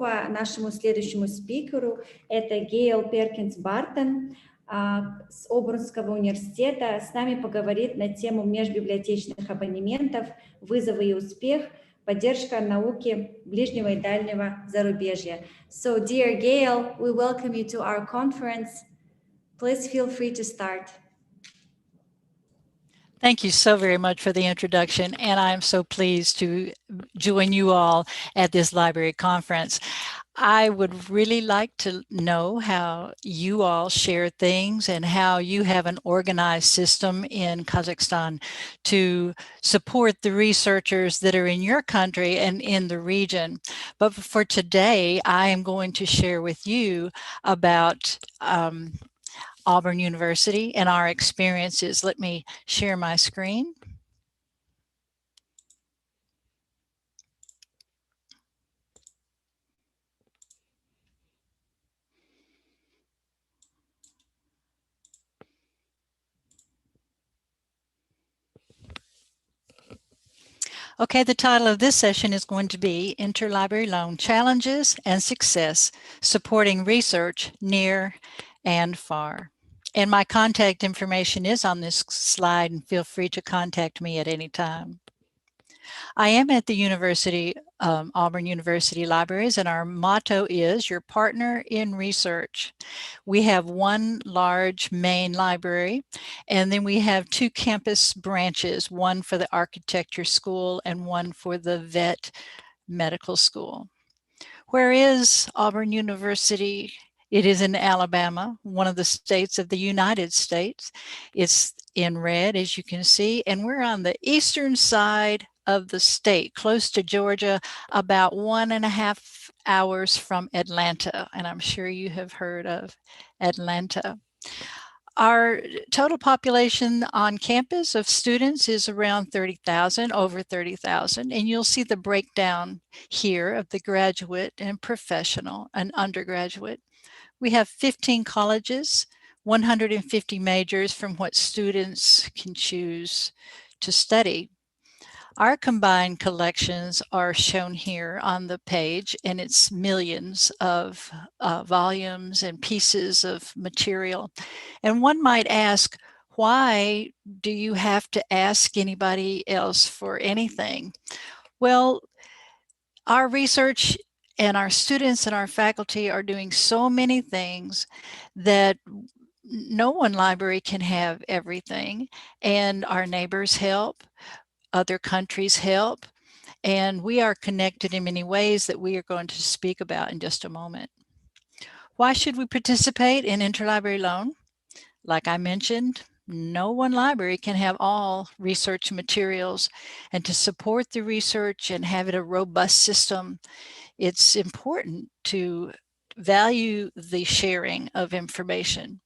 нашему следующему спикеру. Это Гейл Перкинс Бартон с Обернского университета. С нами поговорит на тему межбиблиотечных абонементов, вызовы и успех, поддержка науки ближнего и дальнего зарубежья. So, dear Gail, we welcome you to our conference. Please feel free to start. Thank you so very much for the introduction, and I'm so pleased to join you all at this library conference. I would really like to know how you all share things and how you have an organized system in Kazakhstan to support the researchers that are in your country and in the region. But for today, I am going to share with you about Auburn University and our experiences. Let me share my screen. Okay, the title of this session is going to be Interlibrary Loan Challenges and Success, Supporting Research Near and Far. And my contact information is on this slide, and feel free to contact me at any time. I am at the University, Auburn University Libraries, and our motto is your partner in research. We have one large main library, and then we have two campus branches, one for the architecture school and one for the vet medical school. Where is Auburn University? It is in Alabama, one of the states of the United States. It's in red, as you can see, and we're on the eastern side of the state, close to Georgia, about 1.5 hours from Atlanta. And I'm sure you have heard of Atlanta. Our total population on campus of students is around 30,000, over 30,000. And you'll see the breakdown here of the graduate and professional and undergraduate. We have 15 colleges, 150 majors from what students can choose to study. Our combined collections are shown here on the page, and it's millions of volumes and pieces of material. And one might ask, why do you have to ask anybody else for anything? Well, our research and our students and our faculty are doing so many things that no one library can have everything, and our neighbors help. Other countries help, and we are connected in many ways that we are going to speak about in just a moment. Why should we participate in interlibrary loan? Like I mentioned, no one library can have all research materials, and to support the research and have it a robust system, it's important to value the sharing of information.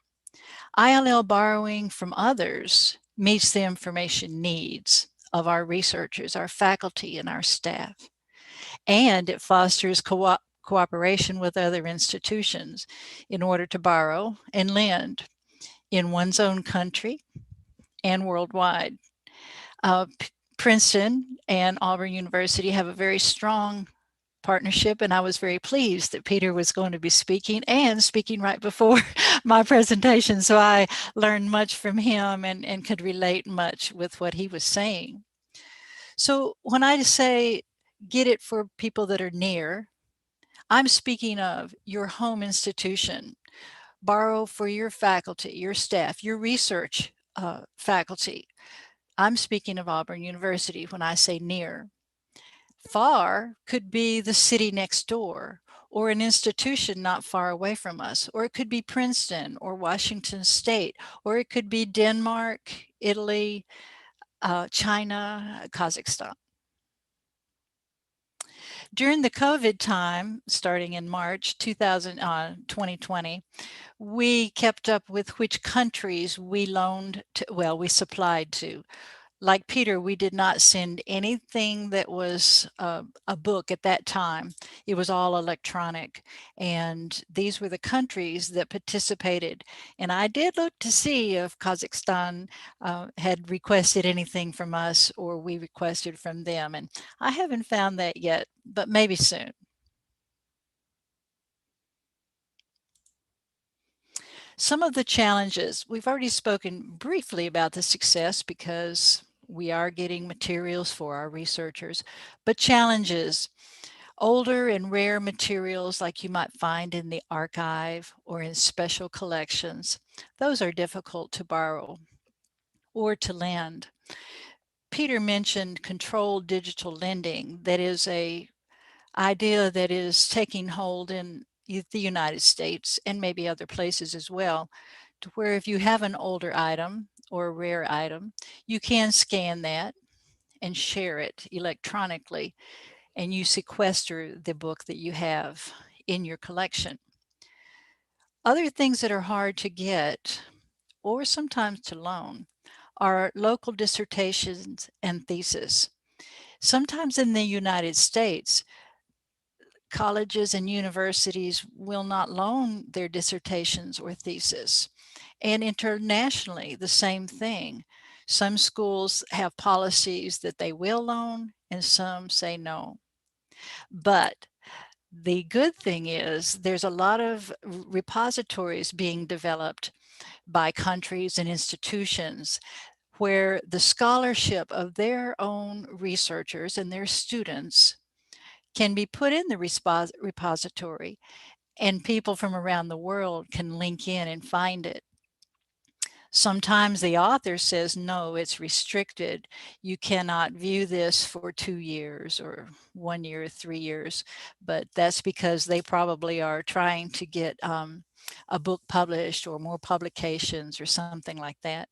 ILL borrowing from others meets the information needs of our researchers, our faculty, and our staff. And it fosters cooperation with other institutions in order to borrow and lend in one's own country and worldwide. Princeton and Auburn University have a very strong partnership, and I was very pleased that Peter was going to be speaking right before my presentation, so I learned much from him and could relate much with what he was saying. So when I say get it for people that are near, I'm speaking of your home institution. Borrow for your faculty, your staff, your research faculty. I'm speaking of Auburn University when I say near. Far could be the city next door, or an institution not far away from us, or it could be Princeton or Washington State, or it could be Denmark, Italy, China, Kazakhstan. During the COVID time, starting in March 2020, we kept up with which countries we loaned to, well, we supplied to. Like Peter, we did not send anything that was a book at that time. It was all electronic. And these were the countries that participated. And I did look to see if Kazakhstan had requested anything from us or we requested from them. And I haven't found that yet, but maybe soon. Some of the challenges, we've already spoken briefly about the success because we are getting materials for our researchers, but challenges, older and rare materials like you might find in the archive or in special collections, those are difficult to borrow or to lend. Peter mentioned controlled digital lending. That is a idea that is taking hold in the United States and maybe other places as well, to where if you have an older item or a rare item, you can scan that and share it electronically, and you sequester the book that you have in your collection. Other things that are hard to get or sometimes to loan are local dissertations and theses. Sometimes in the United States, colleges and universities will not loan their dissertations or thesis. And internationally, the same thing. Some schools have policies that they will loan and some say no. But the good thing is there's a lot of repositories being developed by countries and institutions where the scholarship of their own researchers and their students can be put in the repository, and people from around the world can link in and find it. Sometimes the author says, no, it's restricted. You cannot view this for 2 years or 1 year, 3 years, but that's because they probably are trying to get a book published or more publications or something like that.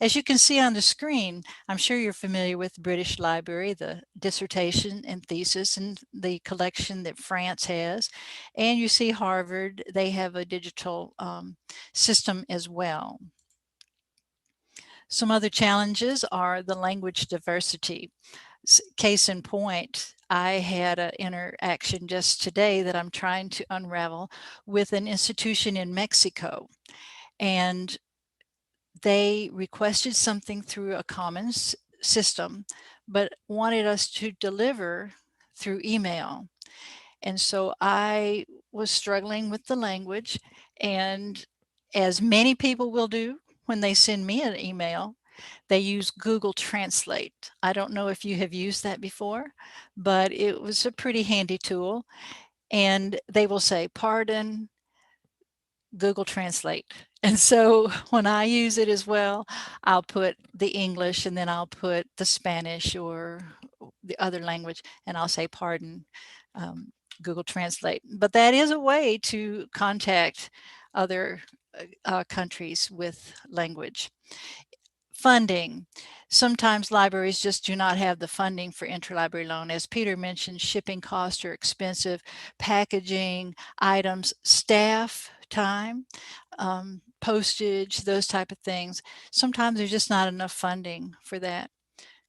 As you can see on the screen, I'm sure you're familiar with the British Library, the dissertation and thesis and the collection that France has. And you see Harvard, they have a digital system as well. Some other challenges are the language diversity. Case in point, I had an interaction just today that I'm trying to unravel with an institution in Mexico. And they requested something through a commons system, but wanted us to deliver through email. And so I was struggling with the language, and as many people will do when they send me an email, they use Google Translate. I don't know if you have used that before, but it was a pretty handy tool. And they will say, pardon, Google Translate. And so when I use it as well, I'll put the English and then I'll put the Spanish or the other language, and I'll say, pardon, Google Translate. But that is a way to contact other countries with language. Funding. Sometimes libraries just do not have the funding for interlibrary loan. As Peter mentioned, shipping costs are expensive, packaging, items, staff time, postage, those type of things. Sometimes there's just not enough funding for that.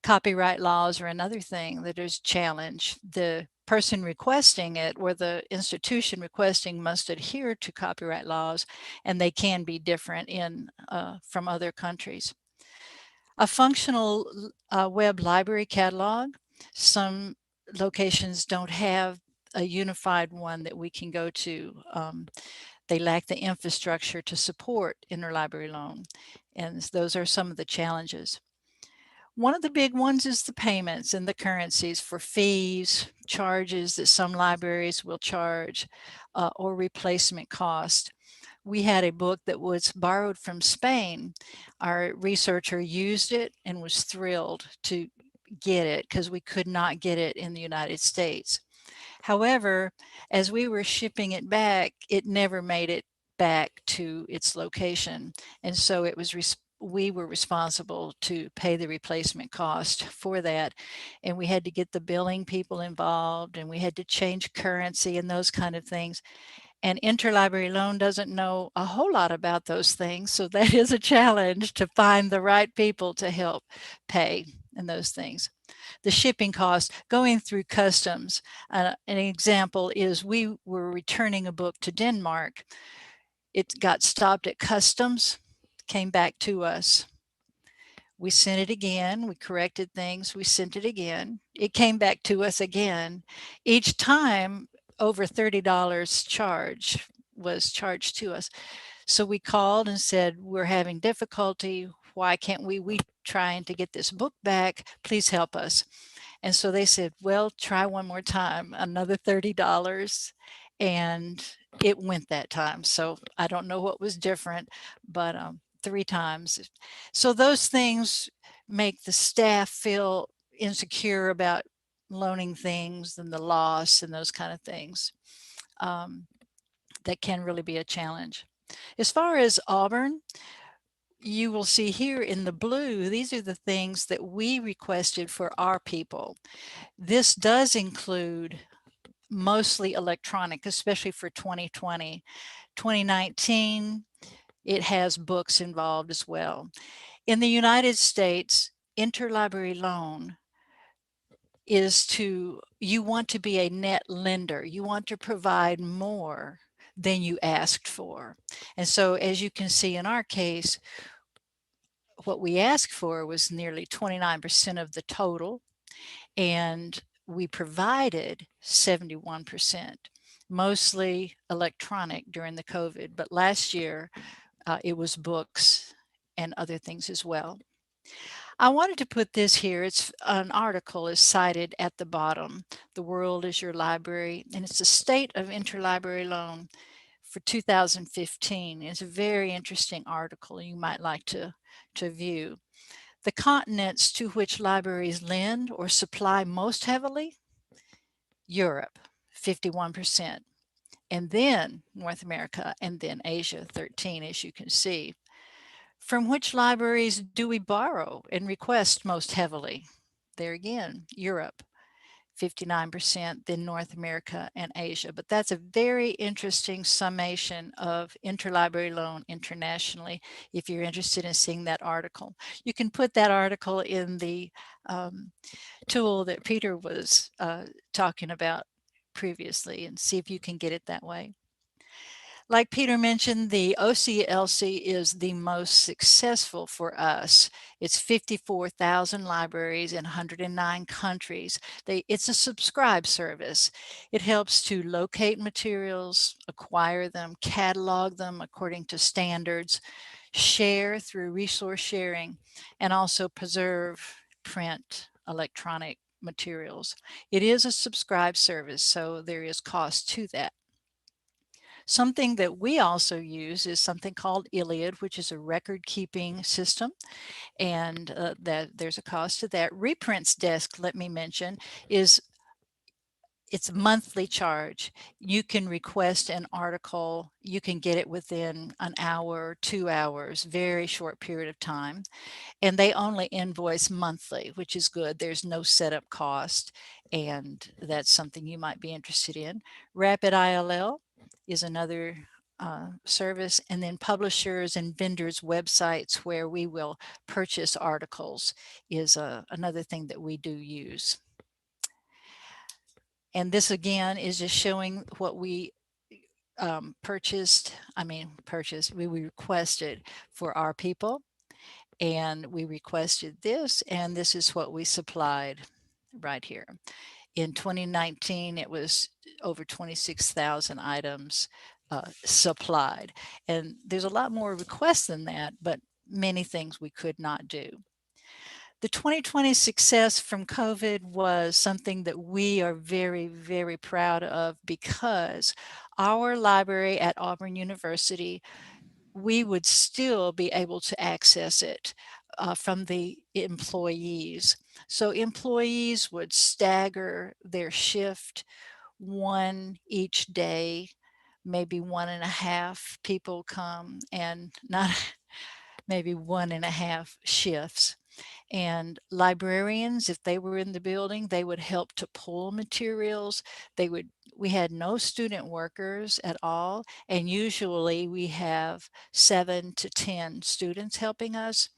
Copyright laws are another thing that is a challenge. The person requesting it or the institution requesting must adhere to copyright laws, and they can be different from other countries. A functional web library catalog. Some locations don't have a unified one that we can go to. They lack the infrastructure to support interlibrary loan, and those are some of the challenges. One of the big ones is the payments and the currencies for fees, charges that some libraries will charge, or replacement cost. We had a book that was borrowed from Spain. Our researcher used it and was thrilled to get it because we could not get it in the United States. However, as we were shipping it back, it never made it back to its location. And so it was we were responsible to pay the replacement cost for that. And we had to get the billing people involved, and we had to change currency and those kind of things. And interlibrary loan doesn't know a whole lot about those things. So that is a challenge to find the right people to help pay and those things. The shipping cost, going through customs. An example is we were returning a book to Denmark. It got stopped at customs, came back to us. We sent it again, we corrected things, we sent it again. It came back to us again. Each time over $30 was charged to us. So we called and said, we're having difficulty. Why can't we trying to get this book back? Please help us. And so they said, well, try one more time, another $30. And it went that time. So I don't know what was different, but 3 times. So those things make the staff feel insecure about loaning things and the loss and those kind of things. That can really be a challenge. As far as Auburn, you will see here in the blue, these are the things that we requested for our people. This does include mostly electronic, especially for 2020. 2019, it has books involved as well. In the United States, interlibrary loan is you want to be a net lender. You want to provide more than you asked for. And so as you can see in our case, what we asked for was nearly 29% of the total, and we provided 71%, mostly electronic during the COVID, but last year it was books and other things as well. I wanted to put this here. It's an article is cited at the bottom. The World is Your Library, and it's a State of Interlibrary Loan for 2015. It's a very interesting article you might like to view. The continents to which libraries lend or supply most heavily: Europe, 51%, and then North America, and then Asia, 13, as you can see. From which libraries do we borrow and request most heavily? There again, Europe, 59%, then North America and Asia. But that's a very interesting summation of interlibrary loan internationally, if you're interested in seeing that article. You can put that article in the tool that Peter was talking about previously and see if you can get it that way. Like Peter mentioned, the OCLC is the most successful for us. It's 54,000 libraries in 109 countries. It's a subscribe service. It helps to locate materials, acquire them, catalog them according to standards, share through resource sharing, and also preserve print, electronic materials. It is a subscribe service, so there is cost to that. Something that we also use is something called Iliad, which is a record-keeping system, and that there's a cost to that. Reprints Desk, let me mention, it's a monthly charge. You can request an article, you can get it within an hour, 2 hours, very short period of time, and they only invoice monthly, which is good. There's no setup cost, and that's something you might be interested in. Rapid ILL is another service, and then publishers and vendors websites where we will purchase articles is another thing that we do use. And this again is just showing what we we requested for our people, and we requested this, and this is what we supplied right here. In 2019, it was over 26,000 items supplied. And there's a lot more requests than that, but many things we could not do. The 2020 success from COVID was something that we are very, very proud of, because our library at Auburn University, we would still be able to access it from the employees. So employees would stagger their shift, one each day, maybe 1.5 people come, and not maybe 1.5 shifts. And librarians, if they were in the building, they would help to pull materials. We had no student workers at all, and usually we have 7 to 10 students helping us.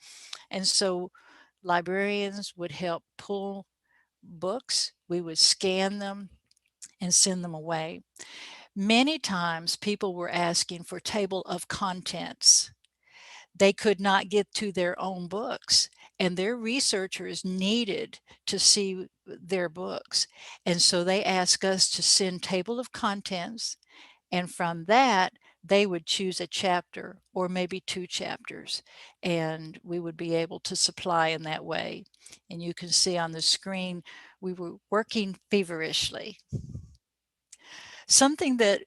And so librarians would help pull books. We would scan them and send them away. Many times people were asking for table of contents. They could not get to their own books, and their researchers needed to see their books. And so they asked us to send table of contents, and from that, they would choose a chapter or maybe 2 chapters, and we would be able to supply in that way. And you can see on the screen, we were working feverishly. Something that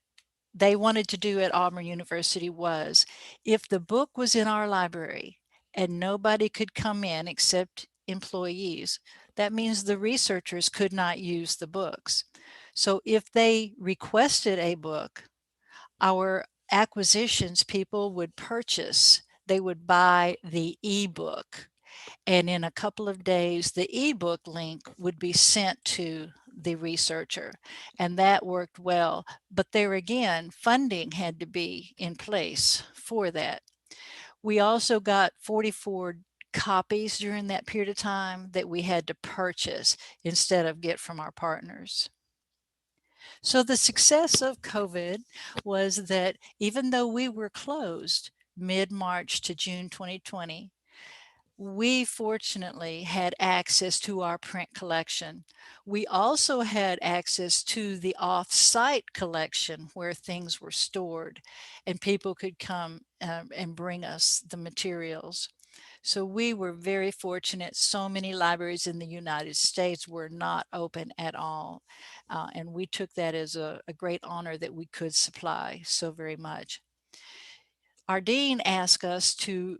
they wanted to do at Auburn University was, if the book was in our library and nobody could come in except employees, that means the researchers could not use the books. So if they requested a book, our acquisitions people would purchase, they would buy the ebook. And in a couple of days, the ebook link would be sent to the researcher, and that worked well. But there again, funding had to be in place for that. We also got 44 copies during that period of time that we had to purchase instead of get from our partners. So the success of COVID was that even though we were closed mid-March to June 2020, we fortunately had access to our print collection. We also had access to the off-site collection where things were stored, and people could come and bring us the materials. So we were very fortunate. So many libraries in the United States were not open at all. And we took that as a great honor that we could supply so very much. Our dean asked us to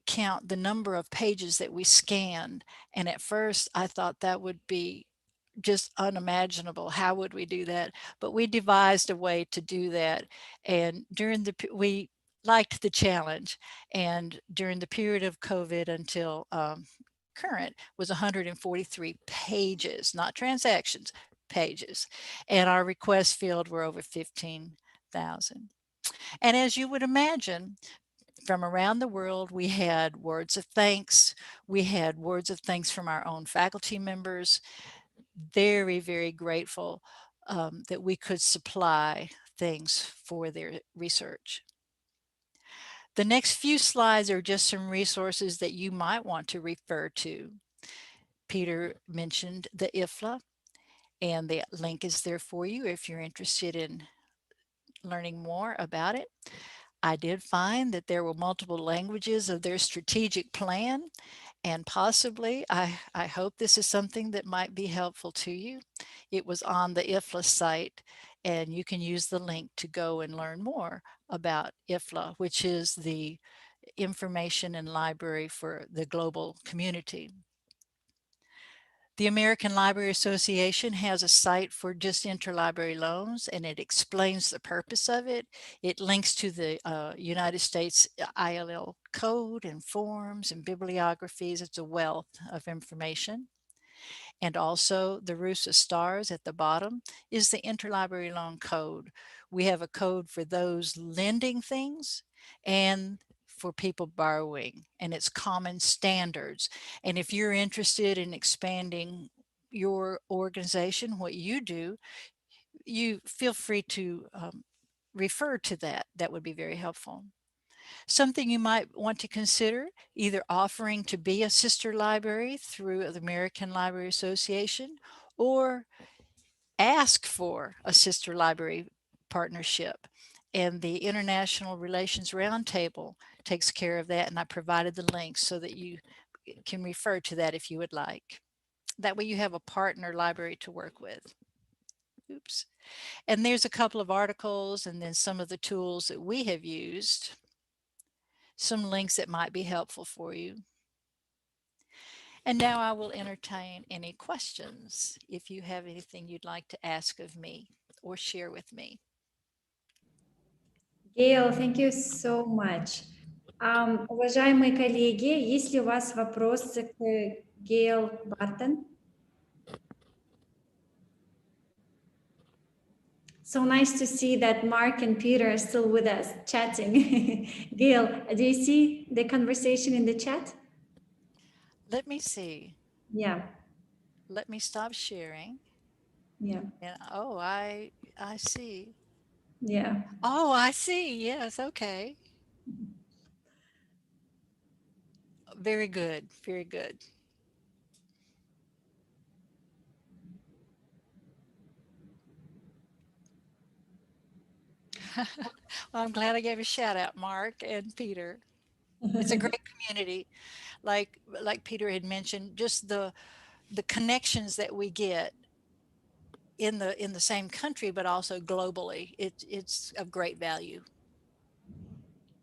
count the number of pages that we scanned. And at first I thought that would be just unimaginable. How would we do that? But we devised a way to do that. And we liked the challenge. And during the period of COVID until current was 143 pages, not transactions, pages. And our request field were over 15,000. And as you would imagine, from around the world, we had words of thanks. We had words of thanks from our own faculty members. Very, very grateful that we could supply things for their research. The next few slides are just some resources that you might want to refer to. Peter mentioned the IFLA, and the link is there for you if you're interested in learning more about it. I did find that there were multiple languages of their strategic plan, and possibly, I hope this is something that might be helpful to you. It was on the IFLA site, and you can use the link to go and learn more about IFLA, which is the information and library for the global community. The American Library Association has a site for just interlibrary loans, and it explains the purpose of it. It links to the United States ILL code and forms and bibliographies. It's a wealth of information. And also the Rusa stars at the bottom is the interlibrary loan code. We have a code for those lending things and for people borrowing, and it's common standards. And if you're interested in expanding your organization, what you do, you feel free to refer to that. That would be very helpful. Something you might want to consider, either offering to be a sister library through the American Library Association, or ask for a sister library partnership. And the International Relations Roundtable takes care of that, and I provided the links so that you can refer to that if you would like. That way you have a partner library to work with. Oops. And there's a couple of articles and then some of the tools that we have used, some links that might be helpful for you. And now I will entertain any questions if you have anything you'd like to ask of me or share with me. Gail, thank you so much. Уважаемые коллеги, есть ли у вас вопросы к Gail Barton? So nice to see that Mark and Peter are still with us chatting. Gail, do you see the conversation in the chat? Let me see. Yeah. Let me stop sharing. Yeah. And oh, I see. Yeah. Oh, I see. Yes. Okay. Very good. Very good. Well, I'm glad I gave a shout out, Mark and Peter. It's a great community. Like Peter had mentioned, just the connections that we get in the same country, but also globally. It's of great value.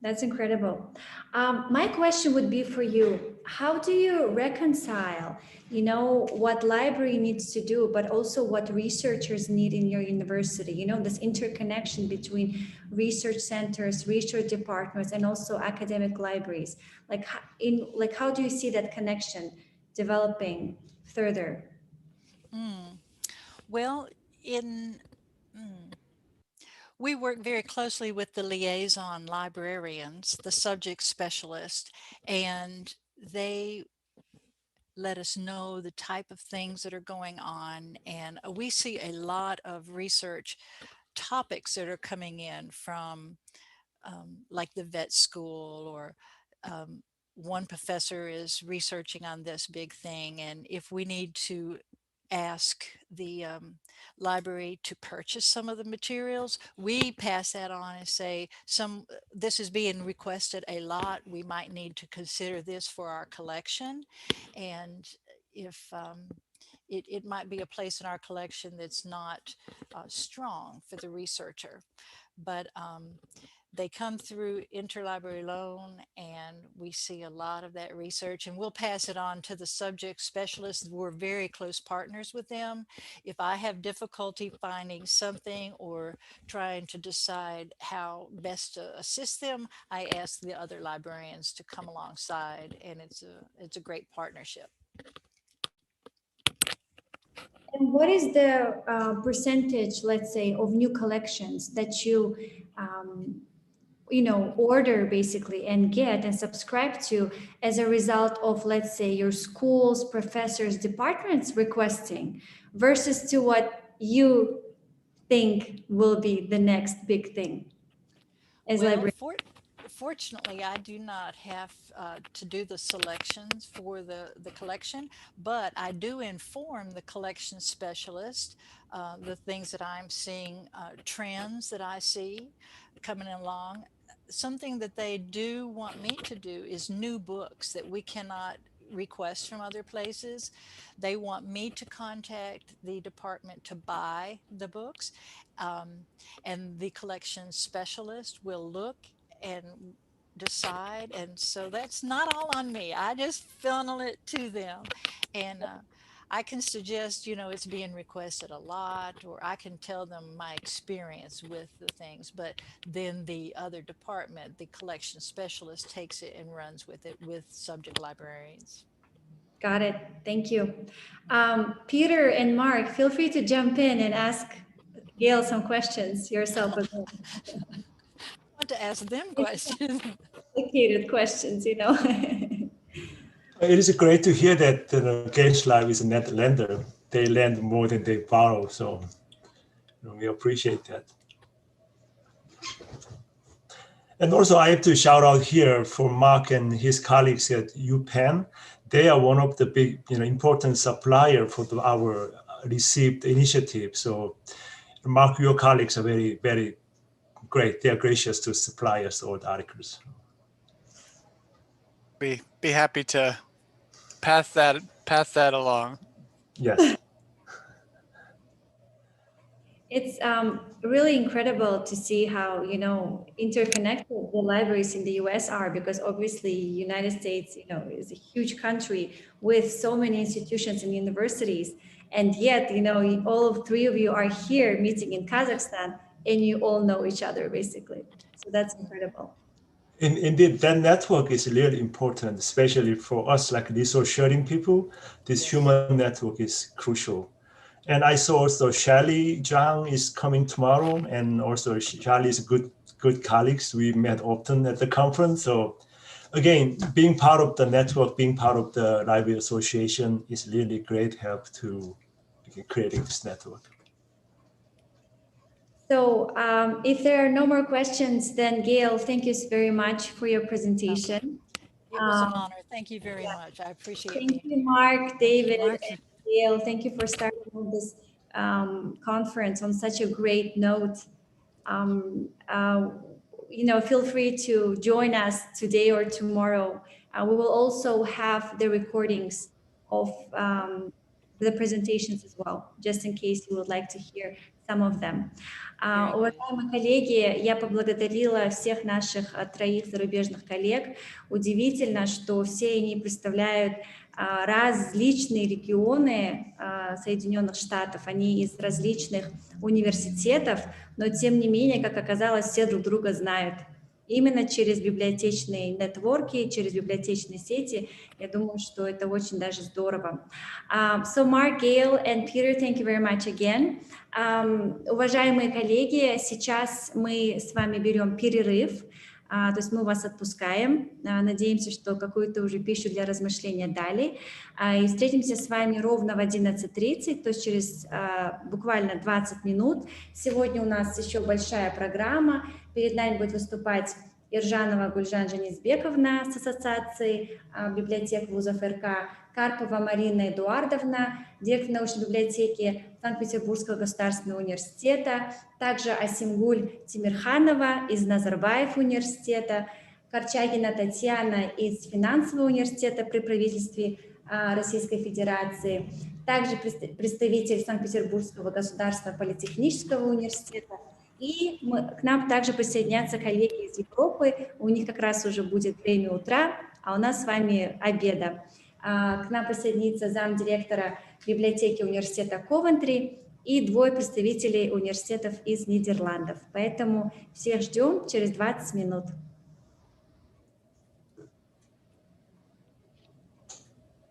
That's incredible. My question would be for you. How do you reconcile, what library needs to do, but also what researchers need in your university? This interconnection between research centers, research departments, and also academic libraries. How do you see that connection developing further? Well, we work very closely with the liaison librarians, the subject specialists, and they let us know the type of things that are going on. And we see a lot of research topics that are coming in from like the vet school, or one professor is researching on this big thing. And if we need to ask the library to purchase some of the materials, we pass that on and say, this is being requested a lot, we might need to consider this for our collection. And if it might be a place in our collection that's not strong for the researcher, but they come through interlibrary loan, and we see a lot of that research, and we'll pass it on to the subject specialists. We're very close partners with them. If I have difficulty finding something or trying to decide how best to assist them, I ask the other librarians to come alongside, and it's a great partnership. And what is the percentage, let's say, of new collections that you order basically and get and subscribe to as a result of, let's say, your schools, professors, departments requesting, versus to what you think will be the next big thing as library? Fortunately, I do not have to do the selections for the collection, but I do inform the collection specialist the things that I'm seeing, trends that I see coming along. Something that they do want me to do is new books that we cannot request from other places. They want me to contact the department to buy the books, and the collection specialist will look and decide. And so that's not all on me. I just funnel it to them, and I can suggest, it's being requested a lot, or I can tell them my experience with the things, but then the other department, the collection specialist, takes it and runs with it with subject librarians. Got it. Thank you. Peter and Mark, feel free to jump in and ask Gail some questions yourself as well. I want to ask them questions. Complicated questions, It is great to hear that Gail's Live is a net lender. They lend more than they borrow, so we appreciate that. And also, I have to shout out here for Mark and his colleagues at UPenn. They are one of the big, important supplier for our received initiative. So, Mark, your colleagues are very, very great. They are gracious to supply us all the articles. Be happy to pass that along. Yes. It's really incredible to see how, interconnected the libraries in the US are, because obviously United States, is a huge country with so many institutions and universities. And yet, all of three of you are here meeting in Kazakhstan, and you all know each other basically. So that's incredible. Indeed, that network is really important, especially for us, like resource sharing people. This human network is crucial. And I saw also Shally Zhang is coming tomorrow, and also Shally is good colleagues. We met often at the conference. So again, being part of the network, being part of the library association is really great help to creating this network. So if there are no more questions, then Gail, thank you very much for your presentation. It was an honor. Thank you very much. I appreciate it. Thank you, Mark, David, Mark. and Gail. Thank you for starting this conference on such a great note. feel free to join us today or tomorrow. We will also have the recordings of the presentations as well, just in case you would like to hear some of them. Уважаемые коллеги, я поблагодарила всех наших троих зарубежных коллег. Удивительно, что все они представляют различные регионы Соединенных Штатов, они из различных университетов, но тем не менее, как оказалось, все друг друга знают. Именно через библиотечные нетворки, через библиотечные сети, я думаю, что это очень даже здорово. So Mark, Gail and Peter, thank you very much again. Уважаемые коллеги, сейчас мы с вами берем перерыв, то есть мы вас отпускаем, надеемся, что какую-то уже пищу для размышления дали, и встретимся с вами ровно в 11:30, то есть через буквально 20 минут. Сегодня у нас еще большая программа, перед нами будет выступать Иржанова Гульжан Жанизбековна с Ассоциацией библиотек вузов РК, Карпова Марина Эдуардовна, директор научной библиотеки Санкт-Петербургского государственного университета, также Асимгуль Тимирханова из Назарбаев университета, Корчагина Татьяна из финансового университета при правительстве Российской Федерации, также представитель Санкт-Петербургского государственного политехнического университета. И к нам также присоединятся коллеги из Европы, у них как раз уже будет время утра, а у нас с вами обеда. К нам присоединится замдиректора библиотеки университета Ковентри и двое представителей университетов из Нидерландов. Поэтому всех ждем через 20 минут.